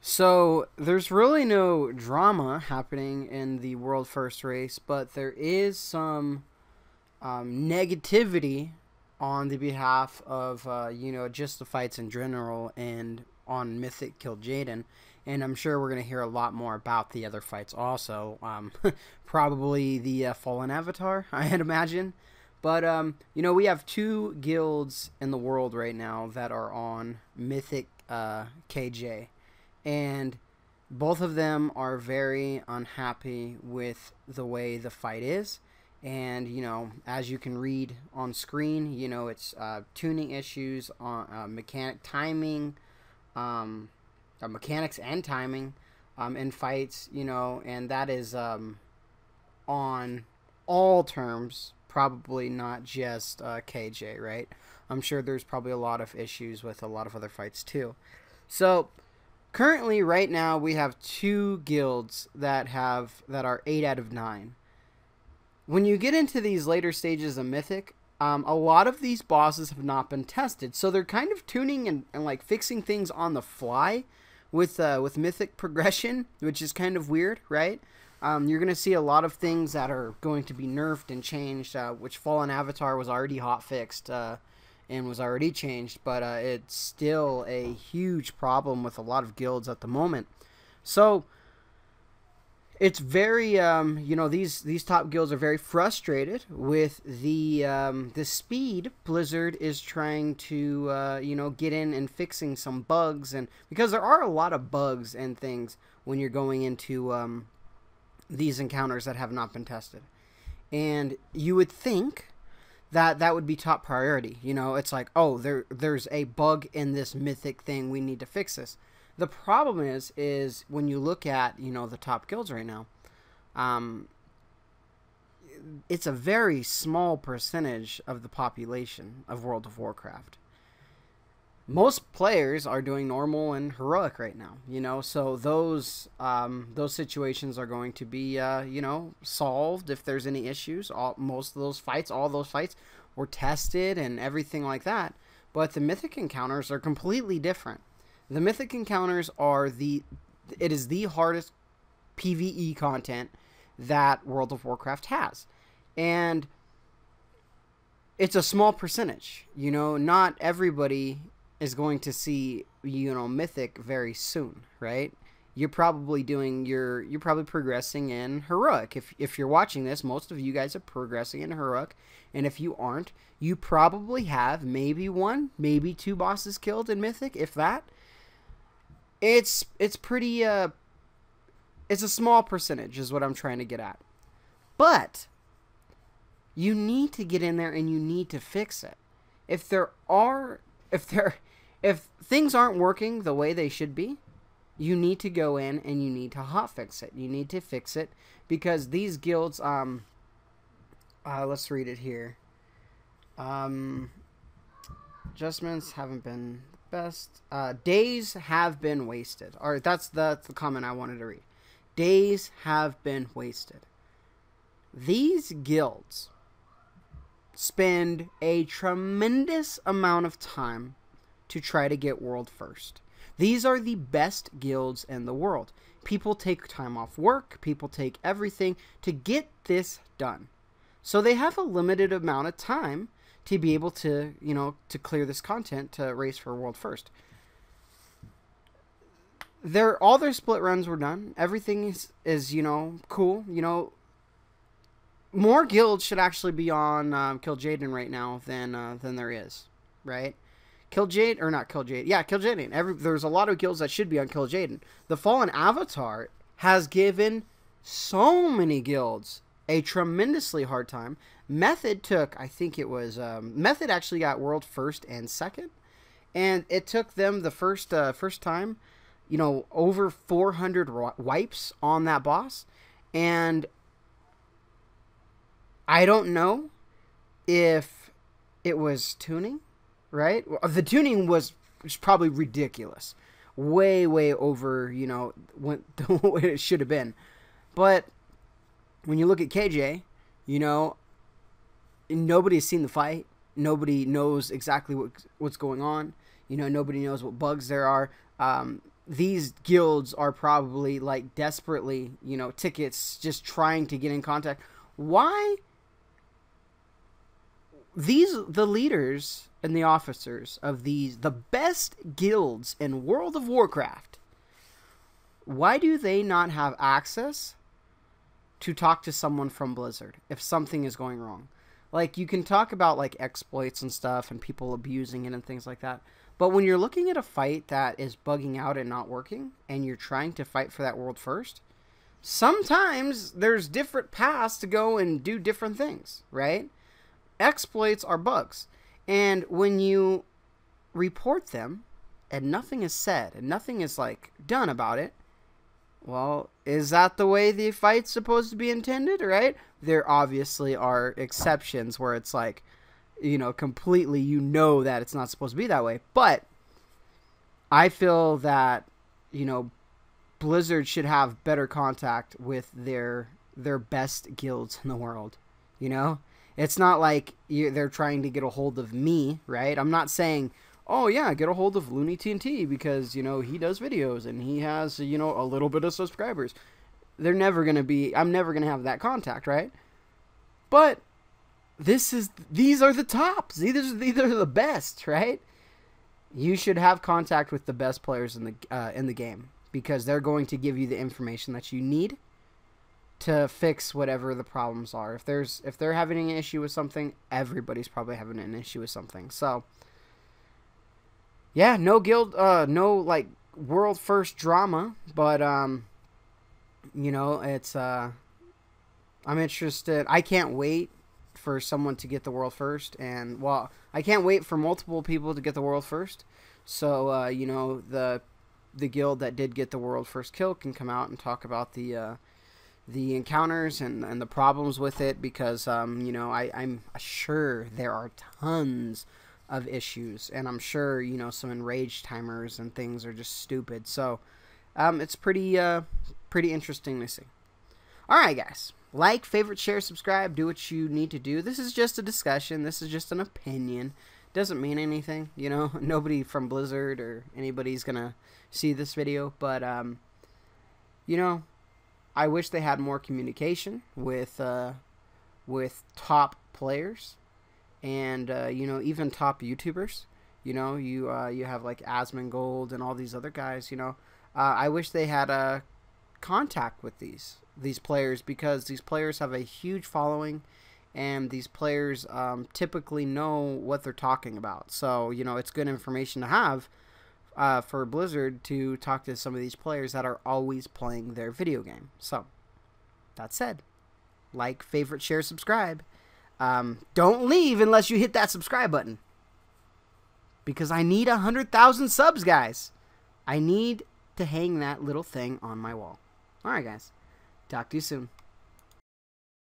So there's really no drama happening in the world first race, but there is some negativity on the behalf of just the fights in general and on Mythic Kill Jaden. And I'm sure we're going to hear a lot more about the other fights also. Probably the Fallen Avatar, I'd imagine. But, we have two guilds in the world right now that are on Mythic KJ. And both of them are very unhappy with the way the fight is. And, as you can read on screen, it's tuning issues, on mechanic timing, mechanics and timing in fights, and that is on all terms, probably not just KJ, right? I'm sure there's probably a lot of issues with a lot of other fights too. So currently, right now, we have two guilds that are 8 out of 9. When you get into these later stages of Mythic, a lot of these bosses have not been tested, so they're kind of tuning and like fixing things on the fly with Mythic progression, which is kind of weird, right? You're going to see a lot of things that are going to be nerfed and changed, which Fallen Avatar was already hot fixed and was already changed, but it's still a huge problem with a lot of guilds at the moment. So it's very these top guilds are very frustrated with the speed Blizzard is trying to get in and fixing some bugs, and because there are a lot of bugs and things when you're going into these encounters that have not been tested, and you would think that would be top priority. It's like, oh, there's a bug in this Mythic thing, we need to fix this. The problem is when you look at, the top guilds right now, it's a very small percentage of the population of World of Warcraft. Most players are doing normal and heroic right now, so those situations are going to be, solved if there's any issues. All those fights were tested and everything like that. But the Mythic encounters are completely different. The Mythic encounters it is the hardest PvE content that World of Warcraft has. And it's a small percentage, not everybody is going to see, Mythic very soon, right? You're probably progressing in Heroic. If you're watching this, most of you guys are progressing in Heroic. And if you aren't, you probably have maybe one, maybe two bosses killed in Mythic, if that. It's pretty it's a small percentage is what I'm trying to get at. But you need to get in there and you need to fix it. If things aren't working the way they should be, you need to go in and you need to hotfix it. You need to fix it because these guilds let's read it here. Adjustments haven't been best. Days have been wasted. All right, that's the comment I wanted to read. Days have been wasted. These guilds spend a tremendous amount of time to try to get world first. These are the best guilds in the world. People take time off work. People take everything to get this done. So they have a limited amount of time to be able to, to clear this content to race for world first. All their split runs were done. Everything is cool. More guilds should actually be on Kill Jaden right now than there is, right? Kill Jade, or not Kill Jade. Yeah, Kill Jaden. There's a lot of guilds that should be on Kill Jaden. The Fallen Avatar has given so many guilds a tremendously hard time. Method took, I think it was, Method actually got world first and second. And it took them the first time, over 400 wipes on that boss. And I don't know if it was tuning, right? The tuning was probably ridiculous. Way over, what it should have been. But when you look at KJ, nobody's seen the fight. Nobody knows exactly what's going on. Nobody knows what bugs there are. these guilds are probably like desperately, you know, tickets, just trying to get in contact. Why the leaders and the officers of the best guilds in World of Warcraft, why do they not have access to talk to someone from Blizzard if something is going wrong? Like, you can talk about like exploits and stuff and people abusing it and things like that, but when you're looking at a fight that is bugging out and not working, and you're trying to fight for that world first, sometimes there's different paths to go and do different things, right? Exploits are bugs, and when you report them and nothing is said and nothing is like done about it, well, is that the way the fight's supposed to be intended, right? There obviously are exceptions where it's like, you know, completely, you know that it's not supposed to be that way, but I feel that, you know, Blizzard should have better contact with their best guilds in the world, you know? It's not like they're trying to get a hold of me, right? I'm not saying, oh yeah, get a hold of Looney TNT because, you know, he does videos and he has, you know, a little bit of subscribers. They're never going to be, I'm never going to have that contact, right? But these are the tops. These are the best, right? You should have contact with the best players in the game, because they're going to give you the information that you need to fix whatever the problems are. If they're having an issue with something, everybody's probably having an issue with something. So yeah, no guild, no like world first drama, but you know, it's I'm interested. I can't wait for someone to get the world first, and well, I can't wait for multiple people to get the world first. So you know, the guild that did get the world first kill can come out and talk about the encounters and the problems with it, because you know, I'm sure there are tons of issues, and I'm sure, you know, some enraged timers and things are just stupid. So it's pretty interesting to see. Alright guys, like, favorite, share, subscribe, do what you need to do. This is just a discussion, this is just an opinion, doesn't mean anything, you know. Nobody from Blizzard or anybody's gonna see this video, but you know, I wish they had more communication with top players, and you know, even top YouTubers. You know, you have like Asmongold and all these other guys. You know, I wish they had a contact with these players, because these players have a huge following, and these players typically know what they're talking about. So, you know, it's good information to have for Blizzard to talk to some of these players that are always playing their video game. So, that said, like, favorite, share, subscribe. Don't leave unless you hit that subscribe button, because I need 100,000 subs, guys. I need to hang that little thing on my wall. Alright, guys. Talk to you soon.